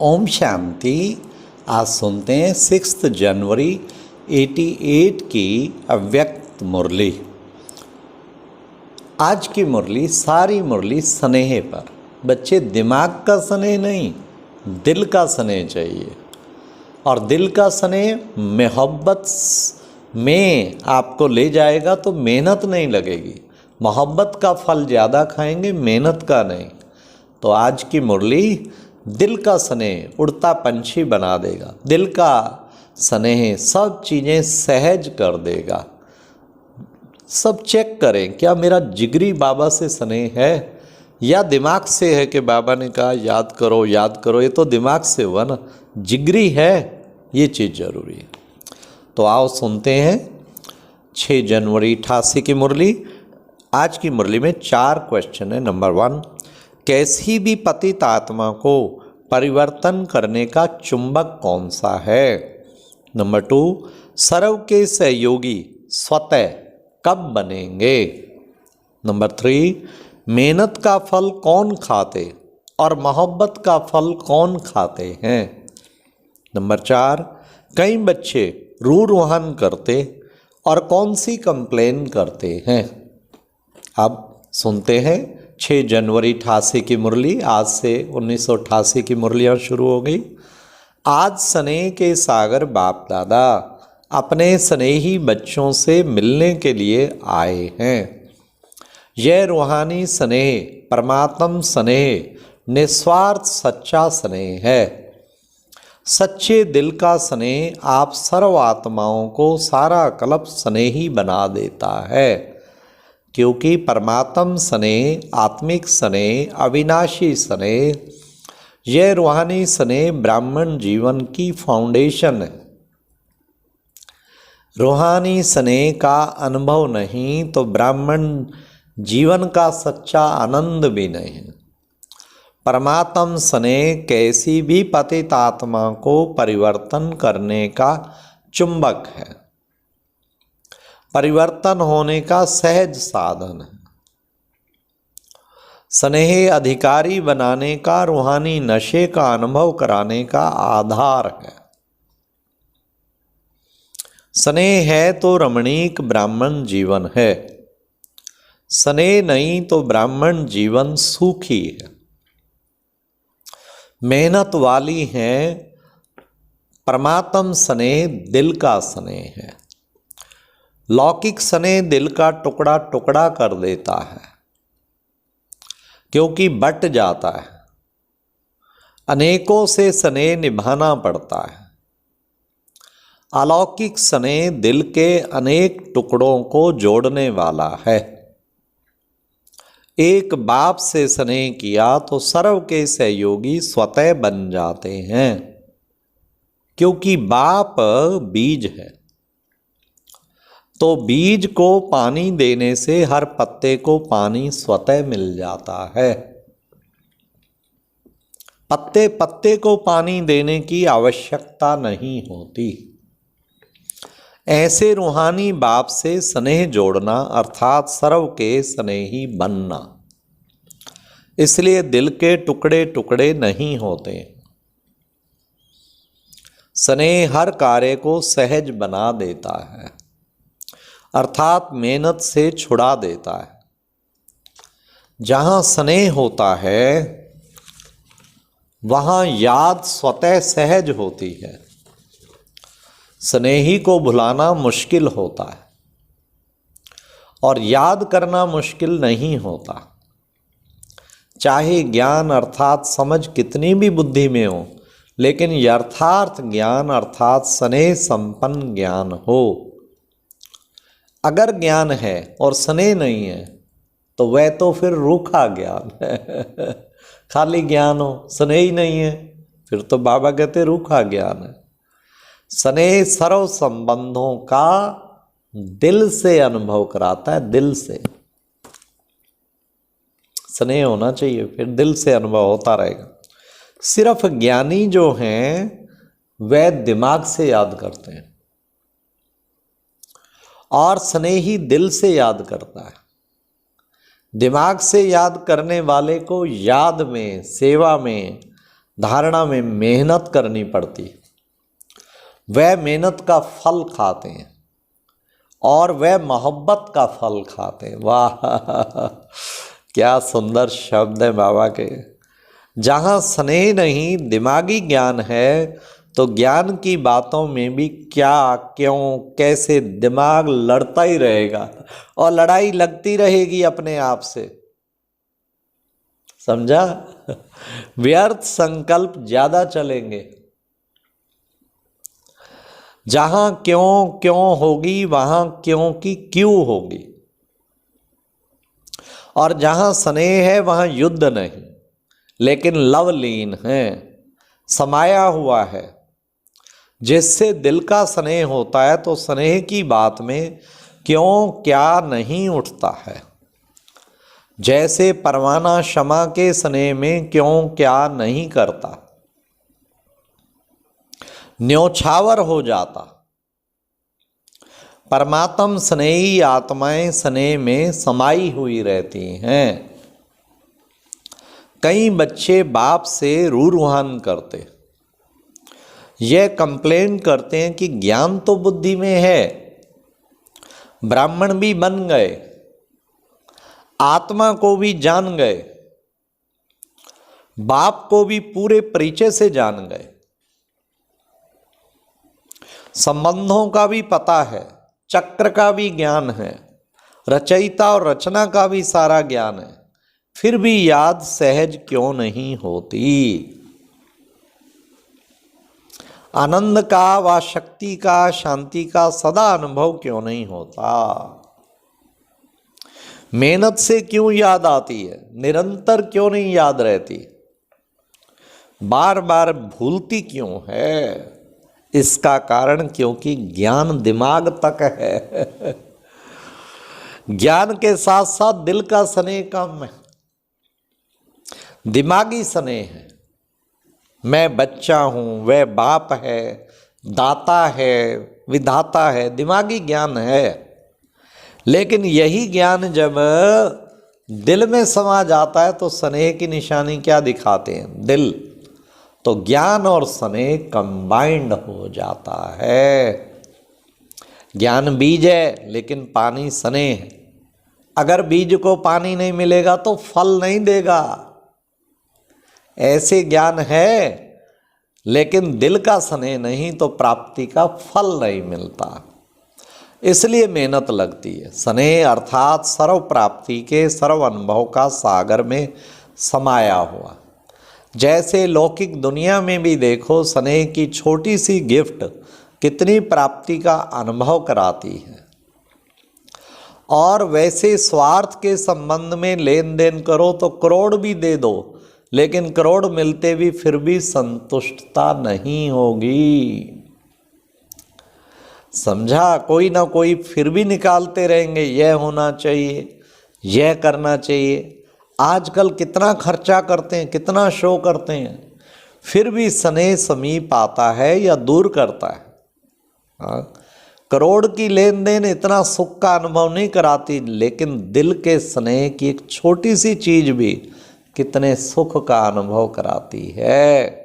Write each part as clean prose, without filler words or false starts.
ओम शांति। आज सुनते हैं 6 जनवरी 88 की अव्यक्त मुरली। आज की मुरली सारी मुरली स्नेह पर। बच्चे, दिमाग का स्नेह नहीं, दिल का स्नेह चाहिए। और दिल का स्नेह मोहब्बत में आपको ले जाएगा तो मेहनत नहीं लगेगी। मोहब्बत का फल ज़्यादा खाएंगे, मेहनत का नहीं। तो आज की मुरली दिल का स्नेह उड़ता पंछी बना देगा। दिल का स्नेह सब चीज़ें सहज कर देगा। सब चेक करें, क्या मेरा जिगरी बाबा से स्नेह है या दिमाग से है कि बाबा ने कहा याद करो याद करो। ये तो दिमाग से हुआ ना, जिगरी है, ये चीज़ ज़रूरी है। तो आओ सुनते हैं 6 जनवरी 88 की मुरली। आज की मुरली में 4 क्वेश्चन है। नंबर 1, कैसी भी पतित आत्मा को परिवर्तन करने का चुंबक कौन सा है। नंबर 2, सर्व के सहयोगी स्वतः कब बनेंगे। नंबर 3, मेहनत का फल कौन खाते और मोहब्बत का फल कौन खाते हैं। नंबर 4, कई बच्चे रूरोहन करते और कौन सी कंप्लेन करते हैं। अब सुनते हैं 6 जनवरी 88 की मुरली। आज से 1988 की मुरलियाँ शुरू हो गई। आज स्नेह के सागर बाप दादा अपने स्नेही बच्चों से मिलने के लिए आए हैं। यह रूहानी स्नेह, परमात्म स्नेह, निस्वार्थ सच्चा स्नेह है। सच्चे दिल का स्नेह आप सर्व आत्माओं को सारा कल्प स्नेही बना देता है, क्योंकि परमात्म स्नेह, आत्मिक स्नेह, अविनाशी स्नेह, यह रूहानी स्नेह ब्राह्मण जीवन की फाउंडेशन है। रूहानी स्नेह का अनुभव नहीं तो ब्राह्मण जीवन का सच्चा आनंद भी नहीं। परमात्म स्नेह कैसी भी पतित आत्मा को परिवर्तन करने का चुंबक है, परिवर्तन होने का सहज साधन है। स्नेह अधिकारी बनाने का, रूहानी नशे का अनुभव कराने का आधार है। स्नेह है तो रमणीक ब्राह्मण जीवन है। स्नेह नहीं तो ब्राह्मण जीवन सूखी है। मेहनत वाली है परमात्म स्नेह, दिल का स्नेह है। लौकिक स्नेह दिल का टुकड़ा टुकड़ा कर देता है, क्योंकि बट जाता है। अनेकों से स्नेह निभाना पड़ता है। अलौकिक स्नेह दिल के अनेक टुकड़ों को जोड़ने वाला है। एक बाप से स्नेह किया तो सर्व के सहयोगी स्वतः बन जाते हैं, क्योंकि बाप बीज है। तो बीज को पानी देने से हर पत्ते को पानी स्वतः मिल जाता है। पत्ते पत्ते को पानी देने की आवश्यकता नहीं होती। ऐसे रूहानी बाप से स्नेह जोड़ना अर्थात सर्व के स्नेही बनना। इसलिए दिल के टुकड़े टुकड़े नहीं होते। स्नेह हर कार्य को सहज बना देता है, अर्थात मेहनत से छुड़ा देता है। जहाँ स्नेह होता है वहाँ याद स्वतः सहज होती है। स्नेही को भुलाना मुश्किल होता है और याद करना मुश्किल नहीं होता। चाहे ज्ञान अर्थात समझ कितनी भी बुद्धि में हो, लेकिन यथार्थ ज्ञान अर्थात स्नेह संपन्न ज्ञान हो। अगर ज्ञान है और स्नेह नहीं है तो वह तो फिर रूखा ज्ञान है। खाली ज्ञान हो, स्नेह ही नहीं है, फिर तो बाबा कहते रूखा ज्ञान है। स्नेह सर्व संबंधों का दिल से अनुभव कराता है। दिल से स्नेह होना चाहिए, फिर दिल से अनुभव होता रहेगा। सिर्फ ज्ञानी जो हैं वह दिमाग से याद करते हैं और स्नेही दिल से याद करता है। दिमाग से याद करने वाले को याद में, सेवा में धारणा में मेहनत करनी पड़ती है, वह मेहनत का फल खाते हैं और वह मोहब्बत का फल खाते हैं। वाह क्या सुंदर शब्द है बाबा के। जहाँ स्नेह नहीं, दिमागी ज्ञान है, तो ज्ञान की बातों में भी क्या, क्यों, कैसे दिमाग लड़ता ही रहेगा और लड़ाई लगती रहेगी अपने आप से। समझा? व्यर्थ संकल्प ज्यादा चलेंगे। जहां क्यों क्यों होगी, वहां क्यों की क्यों होगी। और जहां स्नेह है वहां युद्ध नहीं, लेकिन लवलीन है, समाया हुआ है। जिससे दिल का स्नेह होता है तो स्नेह की बात में क्यों क्या नहीं उठता है। जैसे परवाना क्षमा के स्नेह में क्यों क्या नहीं करता, न्योछावर हो जाता। परमात्म स्नेही आत्माएं स्नेह में समाई हुई रहती हैं। कई बच्चे बाप से रूरुहान करते, यह कंप्लेन करते हैं कि ज्ञान तो बुद्धि में है, ब्राह्मण भी बन गए, आत्मा को भी जान गए, बाप को भी पूरे परिचय से जान गए, संबंधों का भी पता है, चक्र का भी ज्ञान है, रचयिता और रचना का भी सारा ज्ञान है, फिर भी याद सहज क्यों नहीं होती। आनंद का व शक्ति का, शांति का सदा अनुभव क्यों नहीं होता। मेहनत से क्यों याद आती है, निरंतर क्यों नहीं याद रहती, बार बार भूलती क्यों है। इसका कारण क्योंकि ज्ञान दिमाग तक है। ज्ञान के साथ साथ दिल का स्नेह कम है, दिमागी स्नेह है। मैं बच्चा हूं, वह बाप है, दाता है, विधाता है, दिमागी ज्ञान है। लेकिन यही ज्ञान जब दिल में समा जाता है तो स्नेह की निशानी क्या दिखाते हैं, दिल। तो ज्ञान और स्नेह कंबाइंड हो जाता है। ज्ञान बीज है लेकिन पानी स्नेह है। अगर बीज को पानी नहीं मिलेगा तो फल नहीं देगा। ऐसे ज्ञान है लेकिन दिल का स्नेह नहीं तो प्राप्ति का फल नहीं मिलता। इसलिए मेहनत लगती है। स्नेह अर्थात सर्व प्राप्ति के सर्व अनुभव का सागर में समाया हुआ। जैसे लौकिक दुनिया में भी देखो, स्नेह की छोटी सी गिफ्ट कितनी प्राप्ति का अनुभव कराती है। और वैसे स्वार्थ के संबंध में लेन देन करो तो करोड़ भी दे दो, लेकिन करोड़ मिलते भी फिर भी संतुष्टता नहीं होगी। समझा? कोई ना कोई फिर भी निकालते रहेंगे, यह होना चाहिए, यह करना चाहिए। आजकल कितना खर्चा करते हैं, कितना शो करते हैं, फिर भी स्नेह समीप आता है या दूर करता है। हाँ? करोड़ की लेन देन इतना सुख का अनुभव नहीं कराती, लेकिन दिल के स्नेह की एक छोटी सी चीज भी कितने सुख का अनुभव कराती है।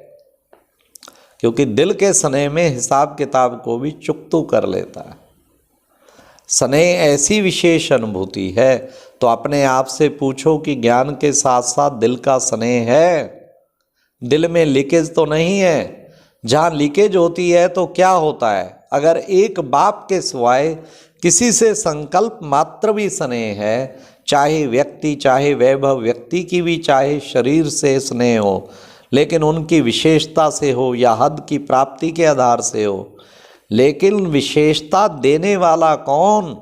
क्योंकि दिल के स्नेह में हिसाब किताब को भी चुकतू कर लेता है। स्नेह ऐसी विशेष अनुभूति है। तो अपने आप से पूछो कि ज्ञान के साथ साथ दिल का स्नेह है, दिल में लीकेज तो नहीं है। जहाँ लीकेज होती है तो क्या होता है, अगर एक बाप के सिवाय किसी से संकल्प मात्र भी स्नेह है, चाहे व्यक्ति, चाहे वैभव, व्यक्ति की भी चाहे शरीर से स्नेह हो, लेकिन उनकी विशेषता से हो या हद की प्राप्ति के आधार से हो, लेकिन विशेषता देने वाला कौन,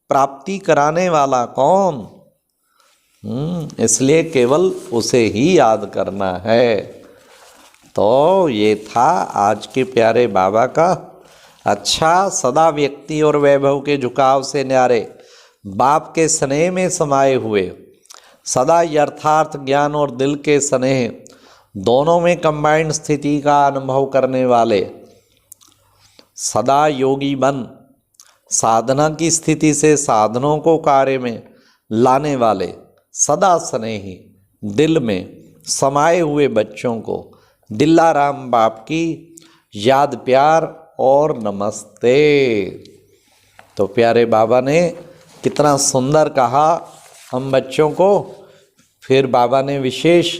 प्राप्ति कराने वाला कौन। इसलिए केवल उसे ही याद करना है। तो ये था आज के प्यारे बाबा का। अच्छा, सदा व्यक्ति और वैभव के झुकाव से न्यारे, बाप के स्नेह में समाये हुए, सदा यथार्थ ज्ञान और दिल के स्नेह दोनों में कंबाइंड स्थिति का अनुभव करने वाले, सदा योगी बन साधना की स्थिति से साधनों को कार्य में लाने वाले, सदा स्नेही दिल में समाये हुए बच्चों को दिल्लाराम बाप की याद प्यार और नमस्ते। तो प्यारे बाबा ने कितना सुंदर कहा हम बच्चों को। फिर बाबा ने विशेष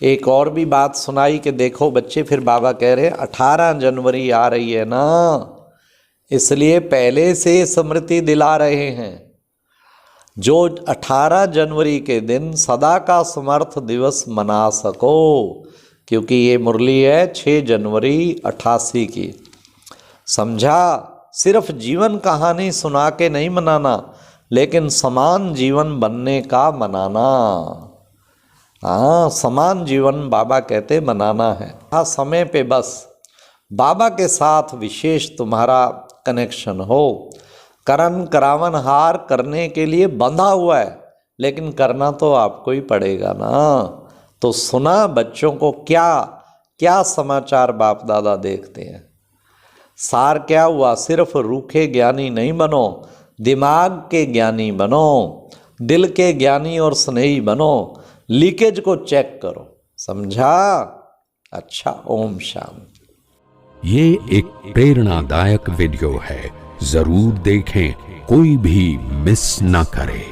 एक और भी बात सुनाई कि देखो बच्चे, फिर बाबा कह रहे 18 जनवरी आ रही है ना, इसलिए पहले से स्मृति दिला रहे हैं। जो 18 जनवरी के दिन सदा का समर्थ दिवस मना सको, क्योंकि ये मुरली है 6 जनवरी 88 की। समझा? सिर्फ जीवन कहानी सुना के नहीं मनाना, लेकिन समान जीवन बनने का मनाना। हाँ, समान जीवन बाबा कहते मनाना है। हाँ, समय पे बस बाबा के साथ विशेष तुम्हारा कनेक्शन हो। करण करावन हार करने के लिए बंधा हुआ है, लेकिन करना तो आपको ही पड़ेगा ना। तो सुना बच्चों को क्या क्या समाचार बाप दादा देखते हैं। सार क्या हुआ? सिर्फ रूखे ज्ञानी नहीं बनो, दिमाग के ज्ञानी बनो, दिल के ज्ञानी और स्नेही बनो। लीकेज को चेक करो। समझा? अच्छा, ओम शांति। ये एक प्रेरणादायक वीडियो है, जरूर देखें, कोई भी मिस ना करे।